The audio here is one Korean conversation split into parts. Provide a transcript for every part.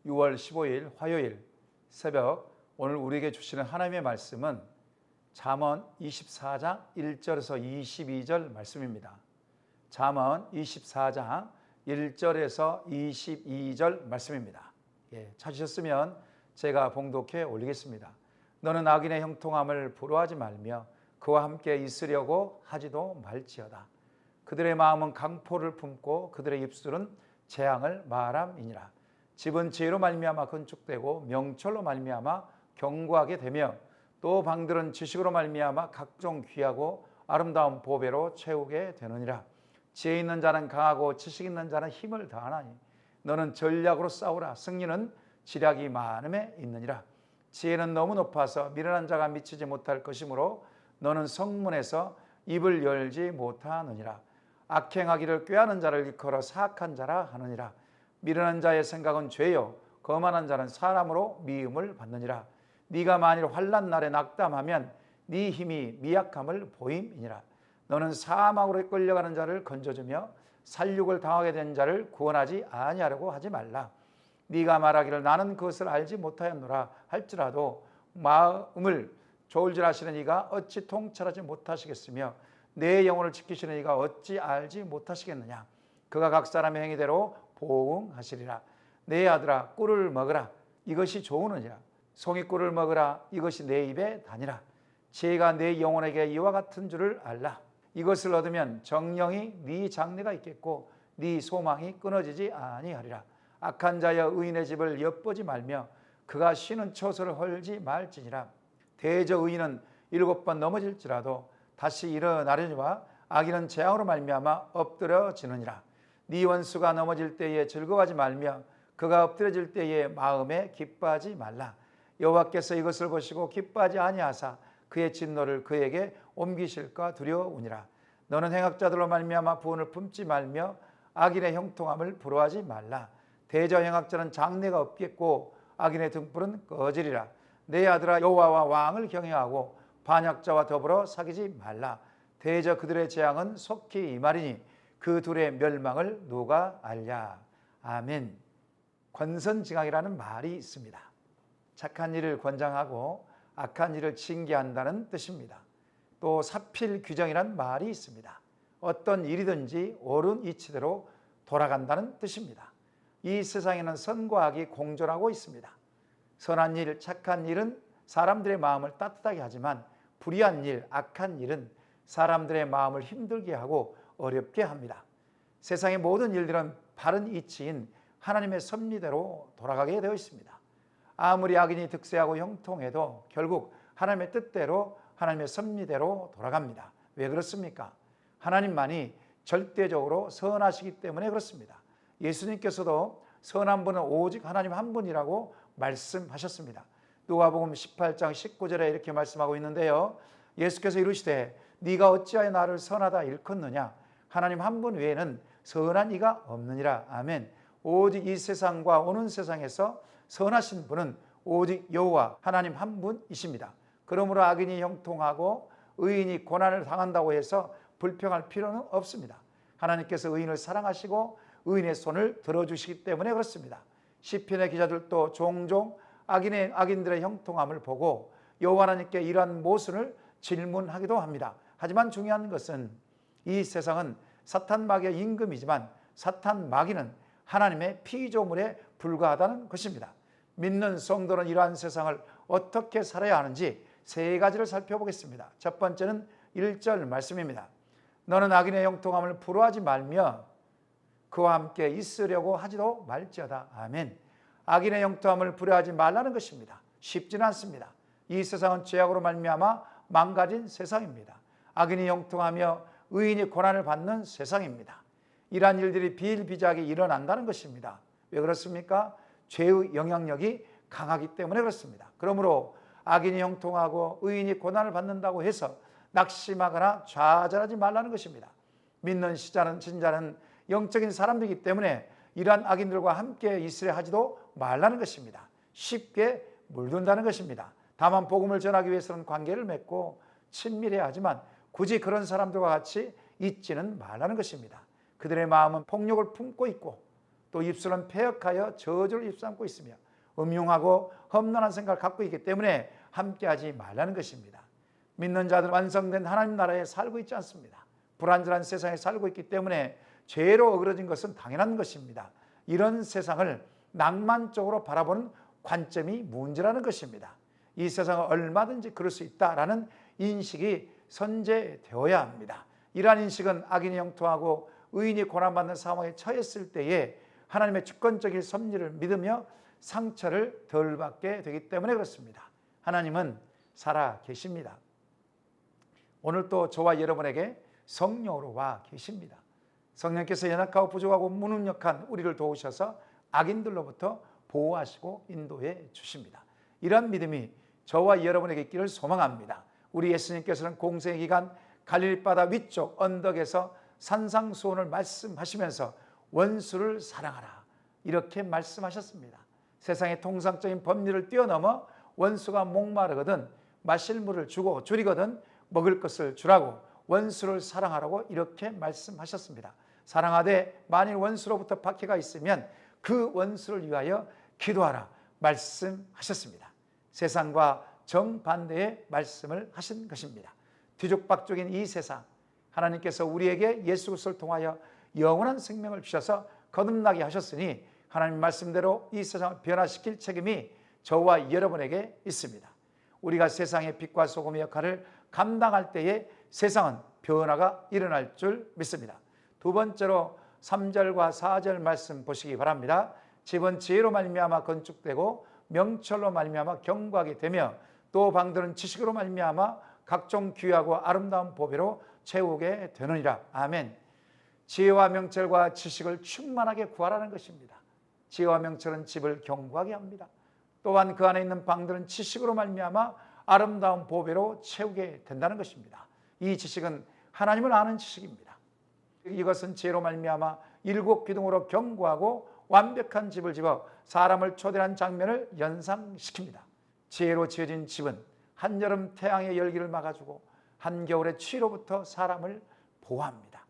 6월 15일 화요일 새벽 오늘 우리에게 주시는 하나님의 말씀은 잠언 24장 1절에서 22절 말씀입니다. 잠언 24장 1절에서 22절 말씀입니다. 찾으셨으면 제가 봉독해 올리겠습니다. 너는 악인의 형통함을 부러워하지 말며 그와 함께 있으려고 하지도 말지어다. 그들의 마음은 강포를 품고 그들의 입술은 재앙을 말함이니라. 집은 지혜로 말미암아 건축되고 명철로 말미암아 견고하게 되며 또 방들은 지식으로 말미암아 각종 귀하고 아름다운 보배로 채우게 되느니라. 지혜 있는 자는 강하고 지식 있는 자는 힘을 다하나니 너는 전략으로 싸우라. 승리는 지략이 많음에 있느니라. 지혜는 너무 높아서 미련한 자가 미치지 못할 것이므로 너는 성문에서 입을 열지 못하느니라. 악행하기를 꾀하는 자를 일컬어 사악한 자라 하느니라. 미련한 자의 생각은 죄요 거만한 자는 사람으로 미움을 받느니라. 네가 만일 환난 날에 낙담하면 네 힘이 미약함을 보임이니라. 너는 사망으로 끌려가는 자를 건져주며 살육을 당하게 된 자를 구원하지 아니하려고 하지 말라. 네가 말하기를 나는 그것을 알지 못하였노라 할지라도 마음을 조울질하시는 이가 어찌 통찰하지 못하시겠으며 내 영혼을 지키시는 이가 어찌 알지 못하시겠느냐. 그가 각 사람의 행위대로 보응하시리라. 내 아들아 꿀을 먹으라. 이것이 좋으느니라. 송이꿀을 먹으라. 이것이 내 입에 다니라. 지혜가 내 영혼에게 이와 같은 줄을 알라. 이것을 얻으면 정령이 네 장래가 있겠고 네 소망이 끊어지지 아니하리라. 악한 자여 의인의 집을 엿보지 말며 그가 쉬는 처소를 헐지 말지니라. 대저 의인은 7번 넘어질지라도 다시 일어나려니와 악인은 재앙으로 말미암아 엎드려지느니라. 네 원수가 넘어질 때에 즐거워하지 말며 그가 엎드려질 때에 마음에 기뻐하지 말라. 여호와께서 이것을 보시고 기뻐하지 아니하사 그의 진노를 그에게 옮기실까 두려우니라. 너는 행악자들로 말미암아 부은을 품지 말며 악인의 형통함을 부러워하지 말라. 대저 행악자는 장래가 없겠고 악인의 등불은 꺼지리라. 내 아들아 여호와와 왕을 경외하고 반역자와 더불어 사귀지 말라. 대저 그들의 재앙은 속히 임하리니 그 둘의 멸망을 누가 알랴. 아멘. 권선징악이라는 말이 있습니다. 착한 일을 권장하고 악한 일을 징계한다는 뜻입니다. 또 사필규정이라는 말이 있습니다. 어떤 일이든지 옳은 이치대로 돌아간다는 뜻입니다. 이 세상에는 선과 악이 공존하고 있습니다. 선한 일, 착한 일은 사람들의 마음을 따뜻하게 하지만 불의한 일, 악한 일은 사람들의 마음을 힘들게 하고 어렵게 합니다. 세상의 모든 일들은 바른 이치인 하나님의 섭리대로 돌아가게 되어 있습니다. 아무리 악인이 득세하고 형통해도 결국 하나님의 뜻대로 하나님의 섭리대로 돌아갑니다. 왜 그렇습니까? 하나님만이 절대적으로 선하시기 때문에 그렇습니다. 예수님께서도 선한 분은 오직 하나님 한 분이라고 말씀하셨습니다. 누가복음 18장 19절에 이렇게 말씀하고 있는데요. 예수께서 이르시되 네가 어찌하여 나를 선하다 일컫느냐. 하나님 한 분 외에는 선한 이가 없느니라. 아멘. 오직 이 세상과 오는 세상에서 선하신 분은 오직 여호와 하나님 한 분이십니다. 그러므로 악인이 형통하고 의인이 고난을 당한다고 해서 불평할 필요는 없습니다. 하나님께서 의인을 사랑하시고 의인의 손을 들어주시기 때문에 그렇습니다. 시편의 기자들도 종종 악인들의 형통함을 보고 여호와 하나님께 이러한 모순을 질문하기도 합니다. 하지만 중요한 것은 이 세상은 사탄 마귀의 임금이지만 사탄 마귀는 하나님의 피조물에 불과하다는 것입니다. 믿는 성도는 이러한 세상을 어떻게 살아야 하는지 세 가지를 살펴보겠습니다. 첫 번째는 1절 말씀입니다. 너는 악인의 형통함을 부러워하지 말며 그와 함께 있으려고 하지도 말지어다. 아멘. 악인의 형통함을 부러워하지 말라는 것입니다. 쉽지는 않습니다. 이 세상은 죄악으로 말미암아 망가진 세상입니다. 악인이 형통하며 의인이 고난을 받는 세상입니다. 이러한 일들이 비일비재하게 일어난다는 것입니다. 왜 그렇습니까? 죄의 영향력이 강하기 때문에 그렇습니다. 그러므로 악인이 형통하고 의인이 고난을 받는다고 해서 낙심하거나 좌절하지 말라는 것입니다. 믿는 신자는 영적인 사람들이기 때문에 이러한 악인들과 함께 있으려 하지도 말라는 것입니다. 쉽게 물든다는 것입니다. 다만 복음을 전하기 위해서는 관계를 맺고 친밀해야 하지만 굳이 그런 사람들과 같이 있지는 말라는 것입니다. 그들의 마음은 폭력을 품고 있고 또 입술은 패역하여 저주를 입삼고 있으며 음흉하고 험난한 생각을 갖고 있기 때문에 함께하지 말라는 것입니다. 믿는 자들은 완성된 하나님 나라에 살고 있지 않습니다. 불완전한 세상에 살고 있기 때문에 죄로 어그러진 것은 당연한 것입니다. 이런 세상을 낭만적으로 바라보는 관점이 문제라는 것입니다. 이 세상은 얼마든지 그럴 수 있다라는 인식이 선제되어야 합니다. 이러한 인식은 악인이 형통하고 의인이 고난받는 상황에 처했을 때에 하나님의 주권적인 섭리를 믿으며 상처를 덜 받게 되기 때문에 그렇습니다. 하나님은 살아 계십니다. 오늘 또 저와 여러분에게 성령으로 와 계십니다. 성령께서 연약하고 부족하고 무능력한 우리를 도우셔서 악인들로부터 보호하시고 인도해 주십니다. 이런 믿음이 저와 여러분에게 있기를 소망합니다. 우리 예수님께서는 공생의 기간 갈릴리 바다 위쪽 언덕에서 산상수훈을 말씀하시면서 원수를 사랑하라 이렇게 말씀하셨습니다. 세상의 통상적인 법률을 뛰어넘어 원수가 목마르거든 마실 물을 주고 줄이거든 먹을 것을 주라고 원수를 사랑하라고 이렇게 말씀하셨습니다. 사랑하되 만일 원수로부터 박해가 있으면 그 원수를 위하여 기도하라 말씀하셨습니다. 세상과 정반대의 말씀을 하신 것입니다. 뒤죽박죽인 이 세상, 하나님께서 우리에게 예수 그리스도를 통하여 영원한 생명을 주셔서 거듭나게 하셨으니 하나님 말씀대로 이 세상을 변화시킬 책임이 저와 여러분에게 있습니다. 우리가 세상의 빛과 소금의 역할을 감당할 때에 세상은 변화가 일어날 줄 믿습니다. 두 번째로 3절과 4절 말씀 보시기 바랍니다. 집은 지혜로 말미암아 건축되고 명철로 말미암아 견고하게 되며 또 방들은 지식으로 말미암아 각종 귀하고 아름다운 보배로 채우게 되느니라. 아멘. 지혜와 명철과 지식을 충만하게 구하라는 것입니다. 지혜와 명철은 집을 견고하게 합니다. 또한 그 안에 있는 방들은 지식으로 말미암아 아름다운 보배로 채우게 된다는 것입니다. 이 지식은 하나님을 아는 지식입니다. 이것은 지혜로 말미암아 일곱 기둥으로 견고하고 완벽한 집을 지어 사람을 초대한 장면을 연상시킵니다. 지혜로 지어진 집은 한여름 태양의 열기를 막아주고 한겨울의 추위로부터 사람을 보호합니다.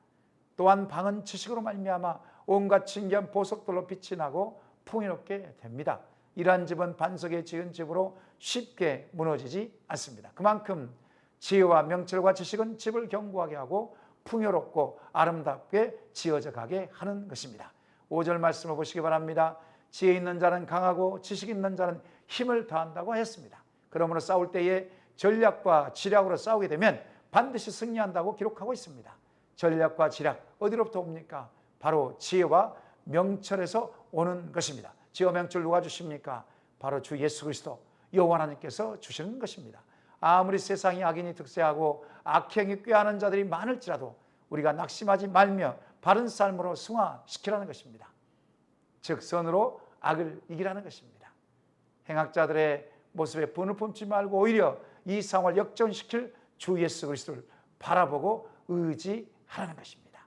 또한 방은 지식으로 말미암아 온갖 신기한 보석들로 빛이 나고 풍요롭게 됩니다. 이러한 집은 반석에 지은 집으로 쉽게 무너지지 않습니다. 그만큼 지혜와 명철과 지식은 집을 견고하게 하고 풍요롭고 아름답게 지어져 가게 하는 것입니다. 5절 말씀을 보시기 바랍니다. 지혜 있는 자는 강하고 지식 있는 자는 힘을 더한다고 했습니다. 그러므로 싸울 때에 전략과 지략으로 싸우게 되면 반드시 승리한다고 기록하고 있습니다. 전략과 지략 어디로부터 옵니까? 바로 지혜와 명철에서 오는 것입니다. 지혜와 명철 누가 주십니까? 바로 주 예수 그리스도 여호와 하나님께서 주시는 것입니다. 아무리 세상이 악인이 득세하고 악행이 꾀하는 자들이 많을지라도 우리가 낙심하지 말며 바른 삶으로 승화시키라는 것입니다. 즉 선으로 악을 이기라는 것입니다. 행악자들의 모습에 분을 품지 말고 오히려 이 상황을 역전시킬 주 예수 그리스도를 바라보고 의지하라는 것입니다.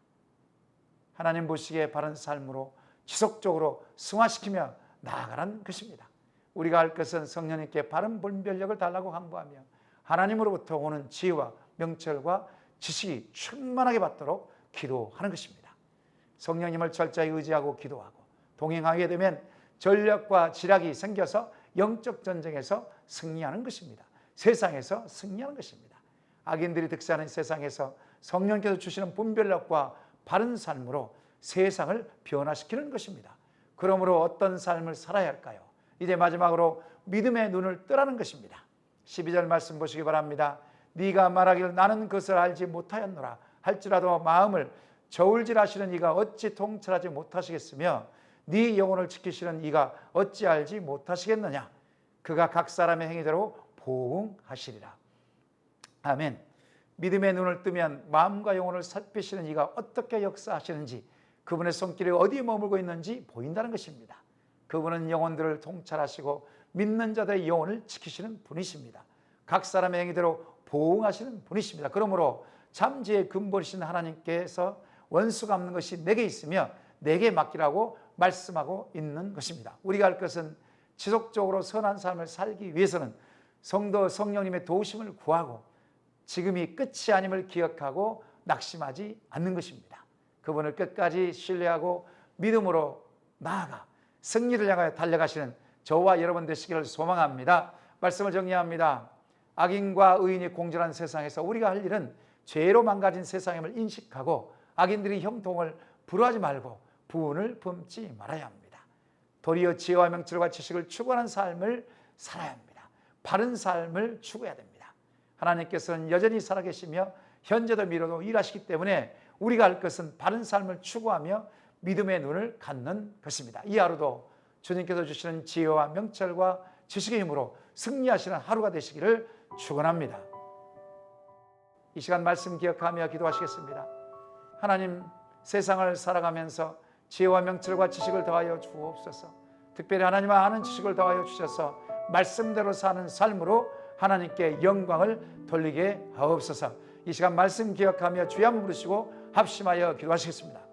하나님 보시기에 바른 삶으로 지속적으로 승화시키며 나아가라는 것입니다. 우리가 할 것은 성령님께 바른 분별력을 달라고 강구하며 하나님으로부터 오는 지혜와 명철과 지식이 충만하게 받도록 기도하는 것입니다. 성령님을 철저히 의지하고 기도하고 동행하게 되면 전략과 지략이 생겨서 영적 전쟁에서 승리하는 것입니다. 세상에서 승리하는 것입니다. 악인들이 득세하는 세상에서 성령께서 주시는 분별력과 바른 삶으로 세상을 변화시키는 것입니다. 그러므로 어떤 삶을 살아야 할까요? 이제 마지막으로 믿음의 눈을 뜨라는 것입니다. 12절 말씀 보시기 바랍니다. 네가 말하기를 나는 그것을 알지 못하였노라 할지라도 마음을 저울질하시는 이가 어찌 통찰하지 못하시겠으며 네 영혼을 지키시는 이가 어찌 알지 못하시겠느냐. 그가 각 사람의 행위대로 보응하시리라. 아멘. 믿음의 눈을 뜨면 마음과 영혼을 살피시는 이가 어떻게 역사하시는지 그분의 손길이 어디에 머물고 있는지 보인다는 것입니다. 그분은 영혼들을 통찰하시고 믿는 자들의 영혼을 지키시는 분이십니다. 각 사람의 행위대로 보응하시는 분이십니다. 그러므로 잠재의 근본이신 하나님께서 원수 갚는 것이 내게 있으며 내게 맡기라고 말씀하고 있는 것입니다. 우리가 할 것은 지속적으로 선한 삶을 살기 위해서는 성도 성령님의 도우심을 구하고 지금이 끝이 아님을 기억하고 낙심하지 않는 것입니다. 그분을 끝까지 신뢰하고 믿음으로 나아가 승리를 향하여 달려가시는 저와 여러분 되시기를 소망합니다. 말씀을 정리합니다. 악인과 의인이 공존한 세상에서 우리가 할 일은 죄로 망가진 세상임을 인식하고 악인들이 형통을 불허하지 말고 부운을 품지 말아야 합니다. 도리어 지혜와 명철과 지식을 추구하는 삶을 살아야 합니다. 바른 삶을 추구해야 됩니다. 하나님께서는 여전히 살아계시며 현재도 미래도 일하시기 때문에 우리가 할 것은 바른 삶을 추구하며 믿음의 눈을 갖는 것입니다. 이 하루도 주님께서 주시는 지혜와 명철과 지식의 힘으로 승리하시는 하루가 되시기를 축원합니다. 이 시간 말씀 기억하며 기도하시겠습니다. 하나님, 세상을 살아가면서 지혜와 명철과 지식을 더하여 주옵소서. 특별히 하나님의 아는 지식을 더하여 주셔서 말씀대로 사는 삶으로 하나님께 영광을 돌리게 하옵소서. 이 시간 말씀 기억하며 주의 한번 부르시고 합심하여 기도하시겠습니다.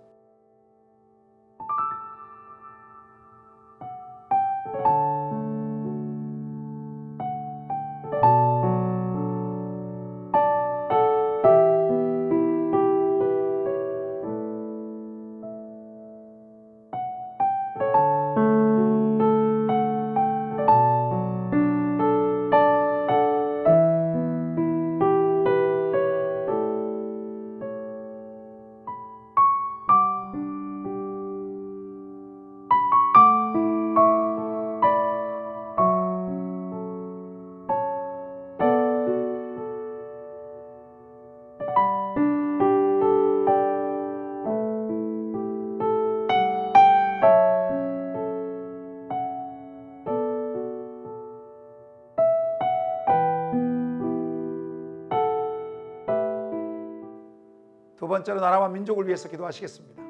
두 번째로 나라와 민족을 위해서 기도하시겠습니다.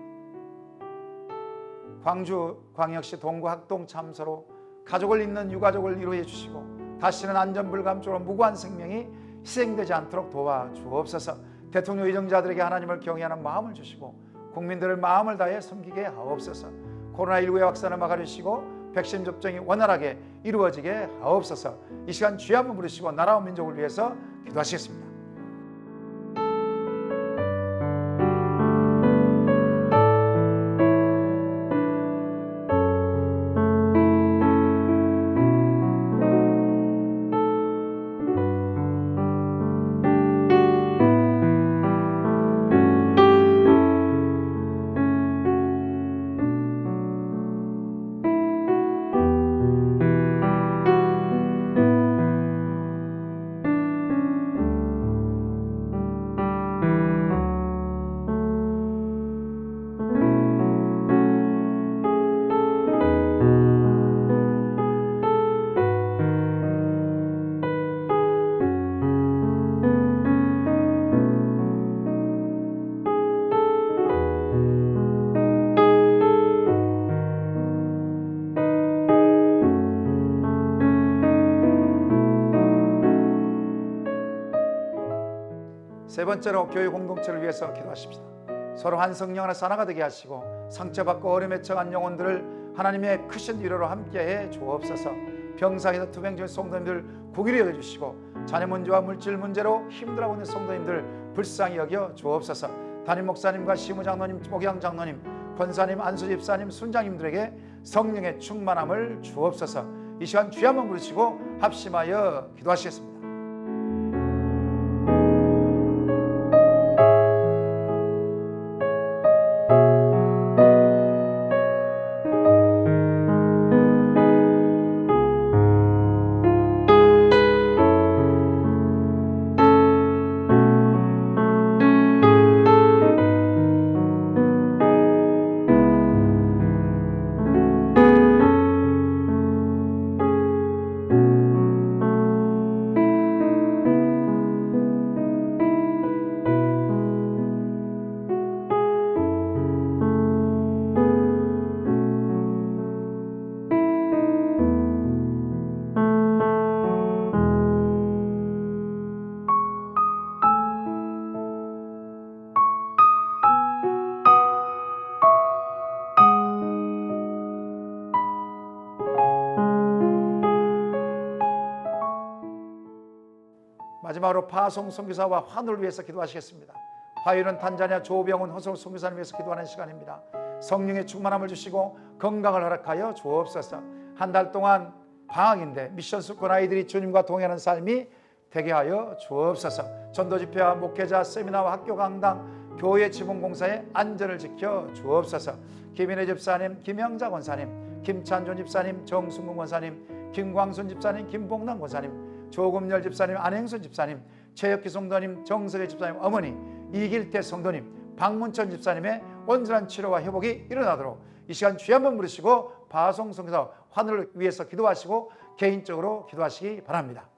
광주광역시 동구 학동 참사로 가족을 잇는 유가족을 위로해 주시고 다시는 안전불감증으로 무고한 생명이 희생되지 않도록 도와주옵소서. 대통령 의정자들에게 하나님을 경외하는 마음을 주시고 국민들을 마음을 다해 섬기게 하옵소서. 코로나19의 확산을 막아주시고 백신 접종이 원활하게 이루어지게 하옵소서. 이 시간 주의 한번 부르시고 나라와 민족을 위해서 기도하시겠습니다. 세 번째로 교회 공동체를 위해서 기도하십시다. 서로 한 성령 하나 하나가 되게 하시고 상처받고 어려움에 처한 영혼들을 하나님의 크신 위로로 함께해 주옵소서. 병상에서 투병 중인 성도님들 국위를 여겨주시고 자녀 문제와 물질 문제로 힘들어하고 있는 성도님들 불쌍히 여겨 주옵소서. 담임 목사님과 시무장로님, 목양 장로님, 권사님, 안수 집사님, 순장님들에게 성령의 충만함을 주옵소서. 이 시간 주여 한번 부르시고 합심하여 기도하시겠습니다. 마지막으로 파송 선교사와 환우를 위해서 기도하시겠습니다. 화요일은 탄자니아 조병훈 허성 선교사를 위해서 기도하는 시간입니다. 성령의 충만함을 주시고 건강을 허락하여 주옵소서. 한 달 동안 방학인데 미션 수권 아이들이 주님과 동행하는 삶이 되게 하여 주옵소서. 전도집회와 목회자, 세미나와 학교 강당, 교회 지붕공사의 안전을 지켜 주옵소서. 김인혜 집사님, 김영자 권사님, 김찬존 집사님, 정순근 권사님, 김광순 집사님, 김봉남 권사님, 조금열 집사님, 안행순 집사님, 최혁기 성도님, 정석의 집사님 어머니, 이길태 성도님, 박문천 집사님의 온전한 치료와 회복이 일어나도록 이 시간 주여 한번 부르시고 바송성사 환우를 위해서 기도하시고 개인적으로 기도하시기 바랍니다.